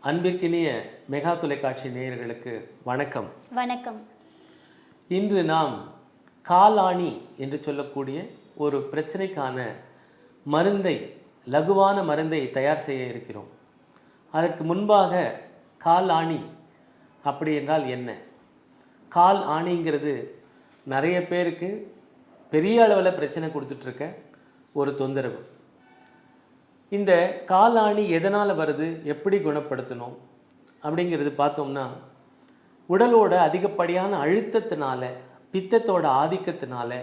அன்பிற்கினிய மெகா தொலைக்காட்சி நேயர்களுக்கு வணக்கம். வணக்கம். இன்று நாம் காலாணி என்று சொல்லக்கூடிய ஒரு பிரச்சனைக்கான மருந்தை, லகுவான மருந்தை தயார் செய்ய இருக்கிறோம். அதற்கு முன்பாக கால் ஆணி அப்படி என்றால் என்ன? கால் ஆணிங்கிறது நிறைய பேருக்கு பெரிய அளவில் பிரச்சனை கொடுத்துட்ருக்க ஒரு தொந்தரவு. இந்த காலாணி எதனால் வருது, எப்படி குணப்படுத்தணும் அப்படிங்கிறது பார்த்தோம்னா, உடலோட அதிகப்படியான அழுத்தத்தினால, பித்தத்தோட ஆதிக்கத்தினால,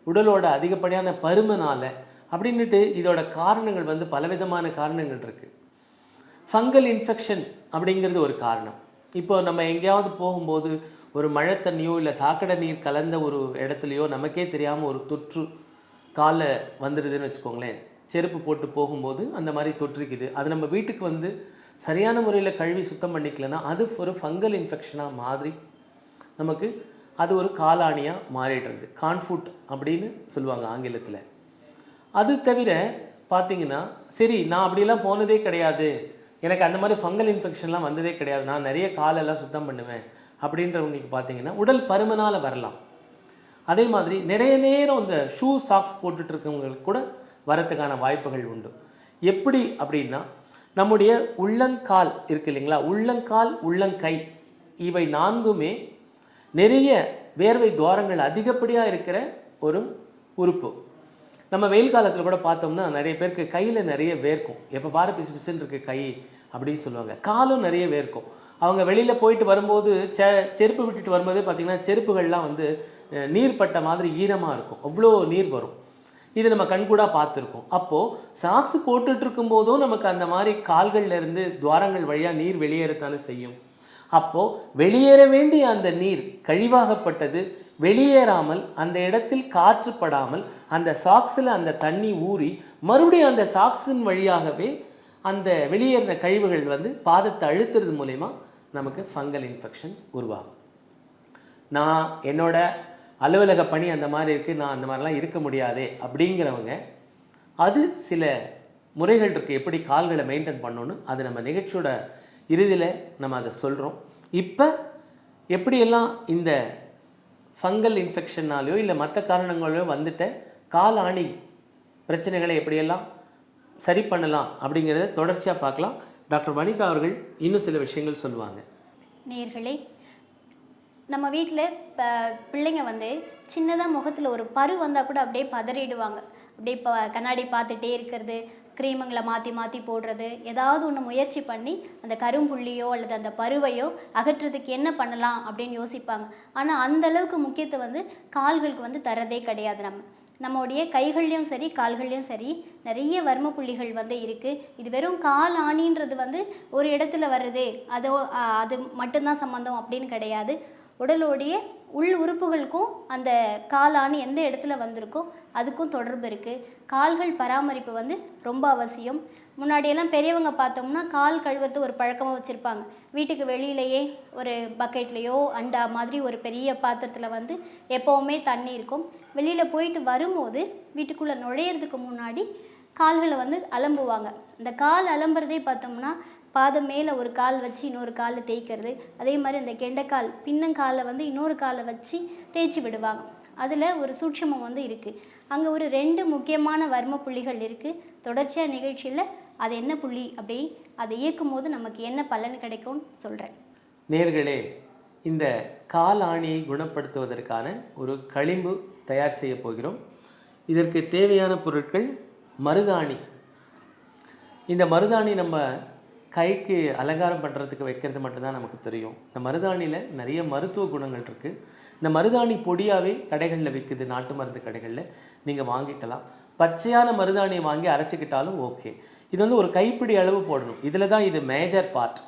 உடலோட அதிகப்படியான பருமனால் அப்படின்ட்டு இதோட காரணங்கள் பலவிதமான காரணங்கள் இருக்குது. ஃபங்கல் இன்ஃபெக்ஷன் அப்படிங்கிறது ஒரு காரணம். இப்போ நம்ம எங்கேயாவது போகும்போது ஒரு மழை தண்ணியோ இல்லை சாக்கடை நீர் கலந்த ஒரு இடத்துலையோ நமக்கே தெரியாமல் ஒரு தொற்று காலை வந்துடுதுன்னு வச்சுக்கோங்களேன். செருப்பு போட்டு போகும்போது அந்த மாதிரி தொற்றுக்குது. அது நம்ம வீட்டுக்கு சரியான முறையில் கழுவி சுத்தம் பண்ணிக்கலன்னா அது ஒரு ஃபங்கல் இன்ஃபெக்ஷனாக மாதிரி நமக்கு அது ஒரு காலாணியாக மாறிடுறது. கான்ஃபுட் அப்படின்னு சொல்லுவாங்க ஆங்கிலத்தில். அது தவிர பார்த்திங்கன்னா, சரி நான் அப்படிலாம் போனதே கிடையாது, எனக்கு அந்த மாதிரி ஃபங்கல் இன்ஃபெக்ஷன்லாம் வந்ததே கிடையாது, நான் நிறைய காலெல்லாம் சுத்தம் பண்ணுவேன் அப்படின்றவங்களுக்கு பார்த்திங்கன்னா உடல் பருமனால் வரலாம். அதே மாதிரி நிறைய நேரம் இந்த ஷூ சாக்ஸ் போட்டுட்டு இருக்கவங்களுக்கு கூட வரத்துக்கான வாய்ப்புகள் உண்டு. எப்படி அப்படின்னா, நம்முடைய உள்ளங்கால் இருக்குது இல்லைங்களா, உள்ளங்கால் உள்ளங்கை இவை நான்குமே நிறைய வேர்வை துவாரங்கள் அதிகப்படியாக இருக்கிற ஒரு உறுப்பு. நம்ம வெயில் காலத்தில் கூட பார்த்தோம்னா நிறைய பேருக்கு கையில் நிறைய வேர்க்கும். எப்போ பாரு பிசு பிசுன்னு இருக்குது கை அப்படின்னு சொல்லுவாங்க. காலும் நிறைய வேர்க்கும். அவங்க வெளியில் போயிட்டு வரும்போது செருப்பு விட்டுட்டு வரும்போதே பார்த்திங்கன்னா செருப்புகள்லாம் நீர் பட்ட மாதிரி ஈரமாக இருக்கும். அவ்வளோ நீர் வரும். இது நம்ம கண்கூடாக பார்த்துருக்கோம். அப்போது சாக்ஸ் போட்டுட்ருக்கும் போதும் நமக்கு அந்த மாதிரி கால்கள்லேருந்து துவாரங்கள் வழியாக நீர் வெளியேறத்தானே செய்யும். அப்போது வெளியேற வேண்டிய அந்த நீர் கழிவாகப்பட்டது வெளியேறாமல், அந்த இடத்தில் காற்றுப்படாமல் அந்த சாக்ஸில் அந்த தண்ணி ஊறி மறுபடியும் அந்த சாக்ஸின் வழியாகவே அந்த வெளியேறின கழிவுகள் பாதத்தை அழுத்துறது மூலயமா நமக்கு ஃபங்கல் இன்ஃபெக்ஷன்ஸ் உருவாகும். நான் என்னோட அலுவலக பணி அந்த மாதிரி இருக்குது, நான் அந்த மாதிரிலாம் இருக்க முடியாதே அப்படிங்கிறவங்க அது சில முறைகள் இருக்குது எப்படி கால்களை மெயின்டைன் பண்ணணுன்னு. அது நம்ம நிகழ்ச்சியோட இறுதியில் நம்ம அதை சொல்கிறோம். இப்போ எப்படியெல்லாம் இந்த ஃபங்கல் இன்ஃபெக்ஷன்னாலேயோ இல்லை மற்ற காரணங்களையோ கால் ஆணி பிரச்சனைகளை எப்படியெல்லாம் சரி பண்ணலாம் அப்படிங்கிறத தொடர்ச்சியாக பார்க்கலாம். டாக்டர் வனிதா அவர்கள் இன்னும் சில விஷயங்கள் சொல்லுவாங்க. நேயர்களே, நம்ம வீட்டில் பிள்ளைங்க சின்னதாக முகத்தில் ஒரு பரு வந்தால் கூட அப்படியே பதறிடுவாங்க. அப்படியே கண்ணாடி பார்த்துட்டே இருக்கிறது, க்ரீமுங்களை மாற்றி மாற்றி போடுறது, ஏதாவது ஒன்று முயற்சி பண்ணி அந்த கரும்புள்ளியோ அல்லது அந்த பருவையோ அகற்றுறதுக்கு என்ன பண்ணலாம் அப்படின்னு யோசிப்பாங்க. ஆனால் அந்தளவுக்கு முக்கியத்துவம் கால்களுக்கு தரதே கிடையாது. நம்மளுடைய கைகள்லையும் சரி கால்கள்லையும் சரி நிறைய வர்ம புள்ளிகள் இருக்குது. இது வெறும் கால் ஆணின்றது ஒரு இடத்துல வர்றது அது மட்டும்தான் சம்மந்தம் அப்படின்னு கிடையாது. உடலுடைய உள் உறுப்புகளுக்கும் அந்த கால் ஆணி எந்த இடத்துல வந்திருக்கோ அதுக்கும் தொடர்பு இருக்குது. கால்கள் பராமரிப்பு ரொம்ப அவசியம். முன்னாடியெல்லாம் பெரியவங்க பார்த்தோம்னா கால் கழுவுறது ஒரு பழக்கமாக வச்சுருப்பாங்க. வீட்டுக்கு வெளியிலேயே ஒரு பக்கெட்லேயோ அண்டா மாதிரி ஒரு பெரிய பாத்திரத்தில் எப்போவுமே தண்ணி இருக்கும். வெளியில் போயிட்டு வரும்போது வீட்டுக்குள்ளே நுழையிறதுக்கு முன்னாடி கால்களை அலம்புவாங்க. இந்த கால் அலம்புறதே பார்த்தோம்னா பாதம் மேலே ஒரு கால் வச்சு இன்னொரு காலில் தேய்க்கிறது. அதே மாதிரி அந்த கெண்டைக்கால் பின்னங்காலை இன்னொரு காலை வச்சு தேய்ச்சி விடுவாங்க. அதில் ஒரு சூட்சமம் இருக்குது. அங்கே ஒரு 2 முக்கியமான வர்ம புள்ளிகள் இருக்குது. தொடர்ச்சியாக நிகழ்ச்சியில் அது என்ன புள்ளி அப்படி அதை இயக்கும் போது நமக்கு என்ன பலன் கிடைக்கும்னு சொல்கிறேன். நேர்களே, இந்த கால் ஆணியை குணப்படுத்துவதற்கான ஒரு களிம்பு தயார் செய்ய போகிறோம். இதற்கு தேவையான பொருட்கள் மருதாணி. இந்த மருதாணி நம்ம கைக்கு அலங்காரம் பண்ணுறதுக்கு வைக்கிறது மட்டும்தான் நமக்கு தெரியும். இந்த மருதாணியில் நிறைய மருத்துவ குணங்கள் இருக்குது. இந்த மருதாணி பொடியாகவே கடைகளில் விற்குது, நாட்டு மருந்து கடைகளில் நீங்கள் வாங்கிக்கலாம். பச்சையான மருதாணியை வாங்கி அரைச்சிக்கிட்டாலும் ஓகே. இது ஒரு கைப்பிடி அளவு போடணும். இதில் தான் இது மேஜர் பார்ட்.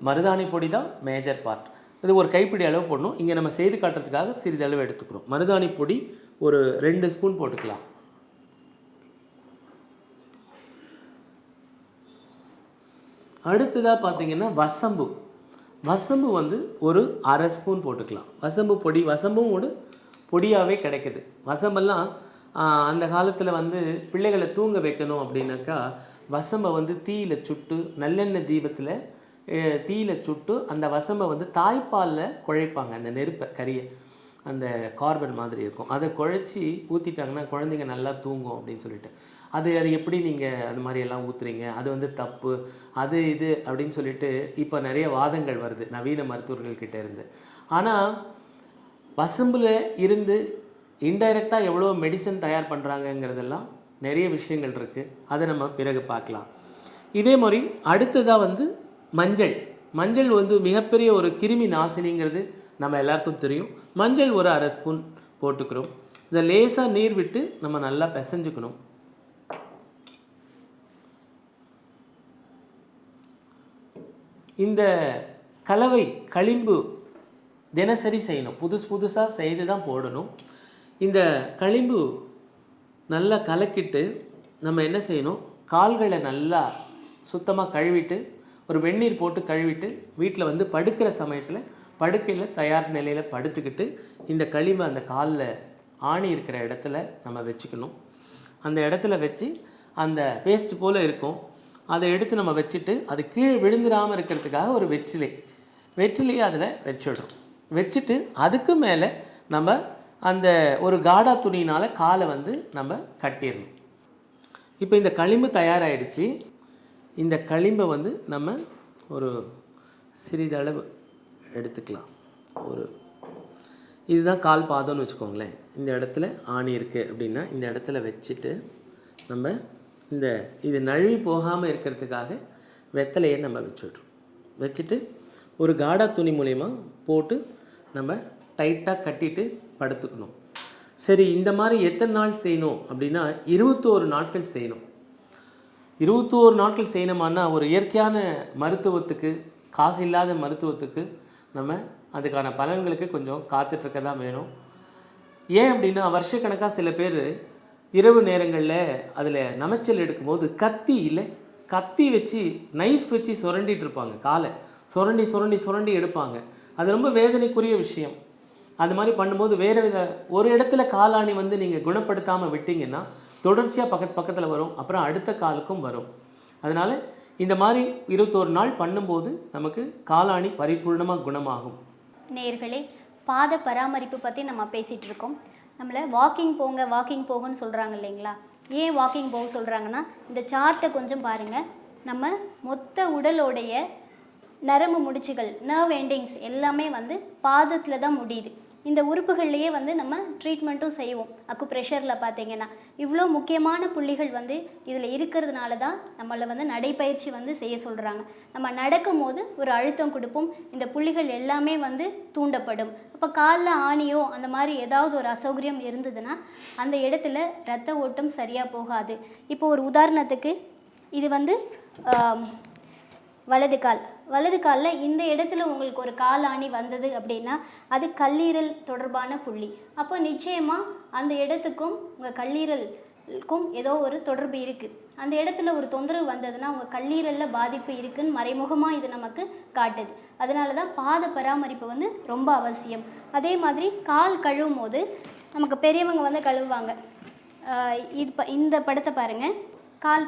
மருதாணி பொடி தான் மேஜர் பார்ட். இது ஒரு கைப்பிடி அளவு போடணும். இங்கே நம்ம செய்து காட்டுறதுக்காக சிறிதளவு எடுத்துக்கிறோம். மருதாணி பொடி ஒரு 2 ஸ்பூன் போட்டுக்கலாம். அடுத்ததாக பார்த்திங்கன்னா வசம்பு. வசம்பு ஒரு 1/2 ஸ்பூன் போட்டுக்கலாம். வசம்பு பொடி, வசம்பும் ஒரு பொடியாகவே கிடைக்குது. வசம்பெல்லாம் அந்த காலத்தில் பிள்ளைகளை தூங்க வைக்கணும் அப்படின்னாக்கா வசம்பை தீயில் சுட்டு நல்லெண்ணெய் தீபத்தில் தீயில சுட்டு அந்த வசம்பை வந்து தாய்ப்பாலில் குழைப்பாங்க. அந்த நெருப்பை கறியை அந்த கார்பன் மாதிரி இருக்கும், அதை குழைச்சி ஊற்றிட்டாங்கன்னா குழந்தைங்க நல்லா தூங்கும் அப்படின்னு சொல்லிட்டு. அது எப்படி நீங்கள் அது மாதிரியெல்லாம் ஊற்றுறீங்க, அது வந்து தப்பு, அது இது அப்படின்னு சொல்லிட்டு இப்போ நிறைய வாதங்கள் வருது நவீன மருத்துவர்கள்கிட்ட இருந்து. ஆனால் வசம்பில் இருந்து இன்டைரக்டாக எவ்வளோ மெடிசன் தயார் பண்ணுறாங்கங்கிறதெல்லாம் நிறைய விஷயங்கள் இருக்குது. அதை நம்ம பிறகு பார்க்கலாம். இதே மாதிரி அடுத்ததாக வந்து மஞ்சள் வந்து மிகப்பெரிய ஒரு கிருமி நாசினிங்கிறது நம்ம எல்லாருக்கும் தெரியும். மஞ்சள் ஒரு 1/2 ஸ்பூன் போட்டுக்கிறோம். இதை லேசாக நீர் விட்டு நம்ம நல்லா பிசைஞ்சுக்கணும். இந்த கலவை களிம்பு தினசரி செய்யணும், புதுசாக செய்து தான் போடணும். இந்த களிம்பு நல்லா கலக்கிட்டு நம்ம என்ன செய்யணும், கால்களை நல்லா சுத்தமாக கழுவிட்டு ஒரு வெந்நீர் போட்டு கழுவிட்டு வீட்டில் வந்து படுக்கிற சமயத்தில் படுக்கையில் தயார் நிலையில் படுத்துக்கிட்டு இந்த களிம்பை அந்த காலில் ஆணி இருக்கிற இடத்துல நம்ம வச்சுக்கணும். அந்த இடத்துல வச்சு அந்த பேஸ்ட் போல் இருக்கும், அதை எடுத்து நம்ம வச்சுட்டு அது கீழே விழுந்துடாமல் இருக்கிறதுக்காக ஒரு வெற்றிலையை அதில் வச்சிடுறோம். வச்சுட்டு அதுக்கு மேலே நம்ம அந்த ஒரு காடா துணியினால் காலை வந்து நம்ம கட்டிடணும். இப்போ இந்த களிம்பு தயாராகிடுச்சு. இந்த களிம்பை வந்து நம்ம ஒரு சிறிதளவு எடுத்துக்கலாம். இதுதான் கால் பாதம்னு வச்சுக்கோங்களேன். இந்த இடத்துல ஆணி இருக்குது அப்படின்னா இந்த இடத்துல வச்சுட்டு நம்ம இது நழுவி போகாமல் இருக்கிறதுக்காக வெத்தலையை நம்ம வச்சுட்டு ஒரு காடா துணி மூலயமா போட்டு நம்ம டைட்டாக கட்டிட்டு படுத்துக்கணும். சரி, இந்த மாதிரி எத்தனை நாள் செய்யணும் அப்படின்னா 21 நாட்கள் செய்யணும். 21 நாட்கள் செய்யணுமான்னா ஒரு இயற்கையான மருத்துவத்துக்கு, காசு இல்லாத மருத்துவத்துக்கு நம்ம அதுக்கான பலன்களுக்கு கொஞ்சம் காத்துட்ருக்க தான் வேணும். ஏன் அப்படின்னா வருஷக்கணக்காக சில பேர் இரவு நேரங்களில் அதில் நமைச்சல் எடுக்கும்போது கத்தி வச்சு நைஃப் வச்சு சுரண்டிட்டு இருப்பாங்க. காலை சுரண்டி எடுப்பாங்க. அது ரொம்ப வேதனைக்குரிய விஷயம். அது மாதிரி பண்ணும்போது ஒரு இடத்துல காலாணி வந்து நீங்கள் குணப்படுத்தாமல் விட்டீங்கன்னா தொடர்ச்சியாக பக்கத்தில் வரும், அப்புறம் அடுத்த காலுக்கும் வரும். அதனால் இந்த மாதிரி 21 நாள் பண்ணும்போது நமக்கு காலாணி பரிபூர்ணமாக குணமாகும். நேயர்களே, பாத பராமரிப்பு பற்றி நம்ம பேசிகிட்டு இருக்கோம். நம்மளை வாக்கிங் போங்கன்னு சொல்கிறாங்க இல்லைங்களா? ஏன் வாக்கிங் போக சொல்கிறாங்கன்னா, இந்த சார்ட்டை கொஞ்சம் பாருங்கள். நம்ம மொத்த உடலோடைய நரம்பு முடிச்சுகள், நர்வ் எண்டிங்ஸ் எல்லாமே வந்து பாதத்தில் தான் முடியுது. இந்த உறுப்புகள்லேயே வந்து நம்ம ட்ரீட்மெண்ட்டும் செய்வோம். அக்குப்ரெஷரில் பார்த்தீங்கன்னா இவ்வளோ முக்கியமான புள்ளிகள் வந்து இதில் இருக்கிறதுனால தான் நம்மளை வந்து நடைப்பயிற்சி வந்து செய்ய சொல்கிறாங்க. நம்ம நடக்கும் போது ஒரு அழுத்தம் கொடுப்போம், இந்த புள்ளிகள் எல்லாமே வந்து தூண்டப்படும். அப்போ காலில் ஆணியோ அந்த மாதிரி ஏதாவது ஒரு அசௌகரியம் இருந்ததுன்னா அந்த இடத்துல இரத்த ஓட்டம் சரியாக போகாது. இப்போ ஒரு உதாரணத்துக்கு இது வந்து வலது காலில் இந்த இடத்துல உங்களுக்கு ஒரு கால் ஆணி வந்தது அப்படின்னா அது கல்லீரல் தொடர்பான புள்ளி. அப்போ நிச்சயமாக அந்த இடத்துக்கும் உங்கள் கல்லீரலுக்கும் ஏதோ ஒரு தொடர்பு இருக்குது. அந்த இடத்துல ஒரு தொந்தரவு வந்ததுன்னா உங்கள் கல்லீரலில் பாதிப்பு இருக்குதுன்னு மறைமுகமாக இது நமக்கு காட்டுது. அதனால தான் பாத பராமரிப்பு வந்து ரொம்ப அவசியம். அதே மாதிரி கால் கழுவும் போது நமக்கு பெரியவங்க வந்து கழுவுவாங்க. இந்த படத்தை பாருங்கள்.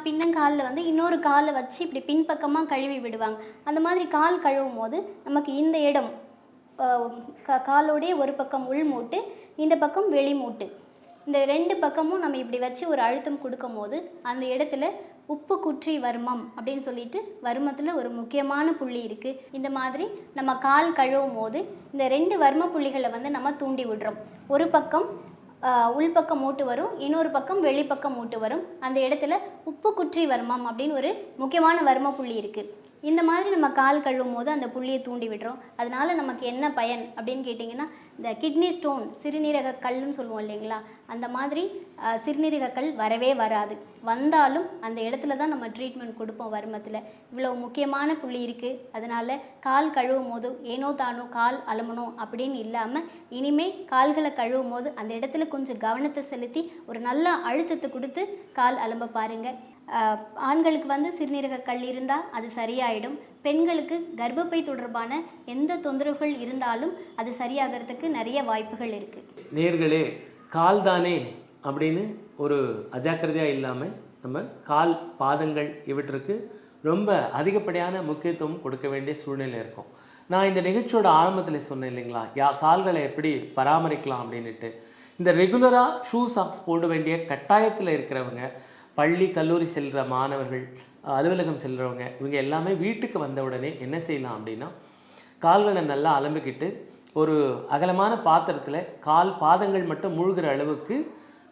பின்னங்காலில் வந்து இன்னொரு காலை வச்சு இப்படி பின்பக்கமாக கழுவி விடுவாங்க. அந்த மாதிரி கால் கழுவும் போது நமக்கு இந்த இடம் காலோடைய ஒரு பக்கம் உள் மூட்டு, இந்த பக்கம் வெளி மூட்டு, இந்த 2 பக்கமும் நம்ம இப்படி வச்சு ஒரு அழுத்தம் கொடுக்கும் போது அந்த இடத்துல உப்பு குற்றி வர்மம் அப்படின்னு சொல்லிட்டு வர்மத்தில் ஒரு முக்கியமான புள்ளி இருக்குது. இந்த மாதிரி நம்ம கால் கழுவும் போது இந்த 2 வர்ம புள்ளிகளை வந்து நம்ம தூண்டி விடுறோம். ஒரு பக்கம் உள்பக்கம் மூட்டு வரும், இன்னொரு பக்கம் வெளிப்பக்கம் மூட்டு வரும். அந்த இடத்துல உப்பு குற்றி வர்மம் அப்படின்னு ஒரு முக்கியமான வர்ம புள்ளி இருக்குது. இந்த மாதிரி நம்ம கால் கழுவும் போது அந்த புள்ளியை தூண்டி விடுறோம். அதனால நமக்கு என்ன பயன் அப்படின்னு கேட்டிங்கன்னா, இந்த கிட்னி ஸ்டோன், சிறுநீரக கல்லுன்னு சொல்லுவோம் இல்லைங்களா, அந்த மாதிரி சிறுநீரக கல் வரவே வராது. வந்தாலும் அந்த இடத்துல தான் நம்ம ட்ரீட்மெண்ட் கொடுப்போம். வர்மத்தில் இவ்வளோ முக்கியமான புள்ளி இருக்குது. அதனால் கால் கழுவும் போது ஏனோ தானோ கால் அலமணும் அப்படின்னு இல்லாமல் இனிமேல் கால்களை கழுவும் போது அந்த இடத்துல கொஞ்சம் கவனத்தை செலுத்தி ஒரு நல்ல அழுத்தத்தை கொடுத்து கால் அலம்ப பாருங்கள். ஆண்களுக்கு வந்து சிறுநீரக கல் இருந்தால் அது சரியாயிடும். பெண்களுக்கு கர்ப்பப்பை தொடர்பான எந்த தொந்தரவுகள் இருந்தாலும் அது சரியாகிறதுக்கு நிறைய வாய்ப்புகள் இருக்குது. நேர்களே, கால் தானே அப்படின்னு ஒரு அஜாக்கிரதையாக இல்லாமல் நம்ம கால் பாதங்கள் இவற்றுக்கு ரொம்ப அதிகப்படியான முக்கியத்துவம் கொடுக்க வேண்டிய சூழ்நிலை இருக்கும். நான் இந்த நிகழ்ச்சியோட ஆரம்பத்தில் சொன்னேன் இல்லைங்களா, கால்களை எப்படி பராமரிக்கலாம் அப்படின்ட்டு. இந்த ரெகுலராக ஷூ சாக்ஸ் போட வேண்டிய கட்டாயத்தில் இருக்கிறவங்க, பள்ளி கல்லூரி செல்கிற மாணவர்கள், அலுவலகம் செல்கிறவங்க, இவங்க எல்லாமே வீட்டுக்கு வந்த உடனே என்ன செய்யலாம் அப்படின்னா, கால்களை நல்லா அலம்பிக்கிட்டு ஒரு அகலமான பாத்திரத்தில் கால் பாதங்கள் மட்டும் மூழ்கிற அளவுக்கு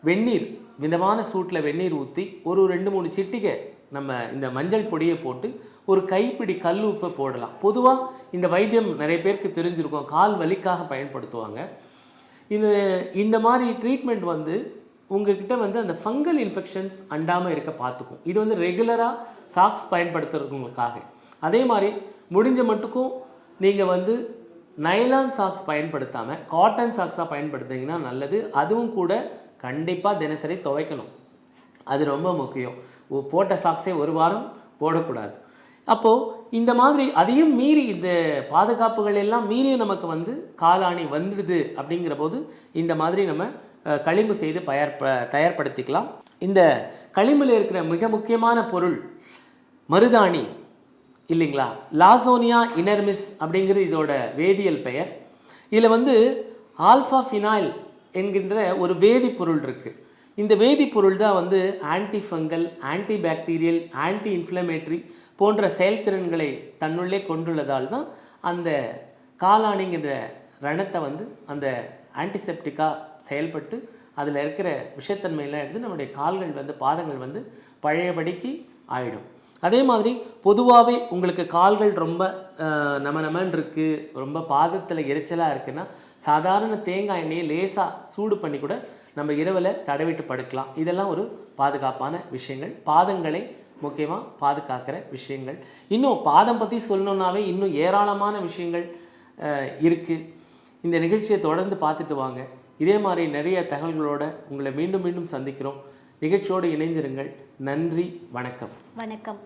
வெந்நீர், மிதமான சூட்டில் வெந்நீர் ஊற்றி ஒரு 2-3 சிட்டிகை நம்ம இந்த மஞ்சள் பொடியை போட்டு ஒரு கைப்பிடி கல் உப்பை போடலாம். பொதுவாக இந்த வைத்தியம் நிறைய பேருக்கு தெரிஞ்சிருக்கும், கால் வலிக்காக பயன்படுத்துவாங்க. இந்த மாதிரி ட்ரீட்மெண்ட் வந்து உங்ககிட்ட வந்து அந்த ஃபங்கல் இன்ஃபெக்ஷன்ஸ் அண்டாமல் இருக்க பார்த்துக்கும். இது வந்து ரெகுலராக சாக்ஸ் பயன்படுத்துறவங்களுக்காக. அதே மாதிரி முடிஞ்ச மட்டுக்கும் நீங்கள் வந்து நைலான் சாக்ஸ் பயன்படுத்தாமல் காட்டன் சாக்ஸாக பயன்படுத்திங்கன்னா நல்லது. அதுவும் கூட கண்டிப்பாக தினசரி துவைக்கணும், அது ரொம்ப முக்கியம். போட்ட சாக்ஸே ஒரு வாரம் போடக்கூடாது. அப்போது இந்த மாதிரி அதையும் மீறி இந்த பாதுகாப்புகள் எல்லாம் மீறி நமக்கு வந்து காலாணி வந்துடுது அப்படிங்கிற போது இந்த மாதிரி நம்ம களிம்பு செய்து தயார்படுத்திக்கலாம். இந்த களிம்பில் இருக்கிற மிக முக்கியமான பொருள் மருதாணி இல்லைங்களா, லாசோனியா இனர்மிஸ் அப்படிங்கிறது இதோட வேதியியல் பெயர். இதில் வந்து ஆல்ஃபா ஃபினாயில் என்கின்ற ஒரு வேதிப்பொருள் இருக்குது. இந்த வேதிப்பொருள் தான் வந்து anti fungal, anti bacterial, anti inflammatory போன்ற செயல்திறன்களை தன்னுள்ளே கொண்டுள்ளதால் தான் அந்த காலாணிங்கிற ரணத்தை வந்து அந்த ஆன்டிசெப்டிக்காக செயல்பட்டு அதில் இருக்கிற விஷத்தன்மையெல்லாம் எடுத்து நம்முடைய கால்கள் வந்து பாதங்கள் வந்து பழையபடிக்கு ஆயிடும். அதே மாதிரி பொதுவாகவே உங்களுக்கு கால்கள் ரொம்ப நமன்னு இருக்குது, ரொம்ப பாதத்தில் எரிச்சலாக இருக்குன்னா சாதாரண தேங்காய் எண்ணெயை லேசாக சூடு பண்ணி கூட நம்ம இரவில் தடவிட்டு படுக்கலாம். இதெல்லாம் ஒரு பாதுகாப்பான விஷயங்கள், பாதங்களை முக்கியமாக பாதுகாக்கிற விஷயங்கள். இன்னும் பாதம் பற்றி சொல்லணுன்னாவே இன்னும் ஏராளமான விஷயங்கள் இருக்குது. இந்த நிகழ்ச்சியை தொடர்ந்து பார்த்துட்டு வாங்க. இதே மாதிரி நிறைய தகவல்களோடு உங்களை மீண்டும் மீண்டும் சந்திக்கிறோம். நிகழ்ச்சியோடு இணைந்திருங்கள். நன்றி, வணக்கம். வணக்கம்.